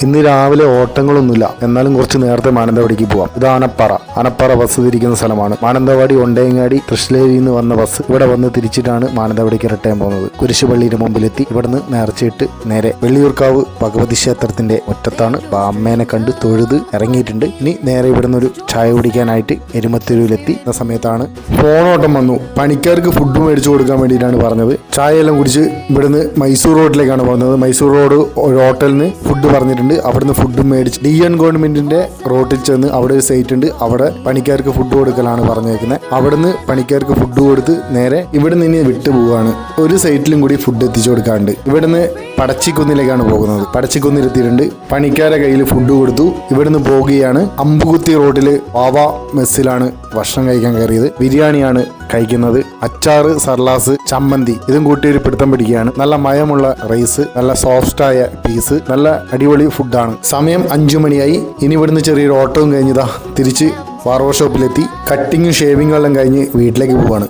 ഇന്ന് രാവിലെ ഓട്ടങ്ങളൊന്നുമില്ല, എന്നാലും കുറച്ച് നേരത്തെ മാനന്തവാടിക്ക് പോവാം. ഇത് അനപ്പറ ബസ് തിരിക്കുന്ന സ്ഥലമാണ്. മാനന്തവാടി ഒണ്ടയങ്ങാടി തൃശ്ശേരിയിൽ നിന്ന് വന്ന ബസ് ഇവിടെ വന്ന് തിരിച്ചിട്ടാണ് മാനന്തവാടിക്ക് റിട്ടേൺ പോകുന്നത്. കുരിശുപള്ളിയുടെ മുമ്പിലെത്തി ഇവിടുന്ന് നേർച്ചയിട്ട് നേരെ വെള്ളിയൂർക്കാവ് ഭഗവതി ക്ഷേത്രത്തിന്റെ മുറ്റത്താണ്. അമ്മേനെ കണ്ട് തൊഴുത് ഇറങ്ങിയിട്ടുണ്ട്. ഇനി നേരെ ഇവിടുന്ന് ഒരു ചായ കുടിക്കാനായിട്ട് എരുമത്തെരുവിലെത്തി. ആ സമയത്താണ് ഫോണോട്ടം വന്നു. പണിക്കാർക്ക് ഫുഡ് മേടിച്ചു കൊടുക്കാൻ വേണ്ടിയിട്ടാണ് പറഞ്ഞത്. ചായയെല്ലാം കുടിച്ച് ഇവിടുന്ന് മൈസൂർ റോഡിലേക്കാണ് പോകുന്നത്. മൈസൂർ റോഡ് ഒരു ഹോട്ടലിൽ നിന്ന് ഫുഡ് പറഞ്ഞിട്ടുണ്ട്. അവിടുന്ന് ഫുഡ് മേടിച്ച് DN ഗവൺമെന്റിന്റെ റോഡിൽ ചെന്ന് അവിടെ ഒരു സൈറ്റ് ഉണ്ട്. അവിടെ പണിക്കാർക്ക് ഫുഡ് കൊടുക്കലാണ് പറഞ്ഞേക്കുന്നത്. അവിടുന്ന് പണിക്കാർക്ക് ഫുഡ് കൊടുത്ത് നേരെ ഇവിടുന്ന് ഇനി വിട്ടു പോവാണ്. ഒരു സൈറ്റിലും കൂടി ഫുഡ് എത്തിച്ചു കൊടുക്കാണ്ട് ഇവിടുന്ന് പടച്ചിക്കുന്നിലേക്കാണ് പോകുന്നത്. പടച്ചിക്കുന്നിലെത്തിയിട്ടുണ്ട്. പണിക്കാരെ കയ്യിൽ ഫുഡ് കൊടുത്തു. ഇവിടുന്ന് പോകുകയാണ്. അമ്പുകുത്തി റോഡില് വാവ മെസ്സിലാണ് ഭക്ഷണം കഴിക്കാൻ കയറിയത്. ബിരിയാണിയാണ് കഴിക്കുന്നത്. അച്ചാറ്, സർലാസ്, ചമ്മന്തി ഇതും കൂട്ടി ഒരു പിടുത്തം പിടിക്കുകയാണ്. നല്ല മയമുള്ള റൈസ്, നല്ല സോഫ്റ്റായ പീസ്, നല്ല അടിപൊളി ഫുഡാണ്. സമയം 5 മണിയായി. ഇനി ഇവിടുന്ന് ചെറിയൊരു ഓട്ടവും കഴിഞ്ഞതാ തിരിച്ച് ബാർബർ ഷോപ്പിലെത്തി കട്ടിങ്ങും ഷേവിങ്ങും എല്ലാം കഴിഞ്ഞ് വീട്ടിലേക്ക് പോവാണ്.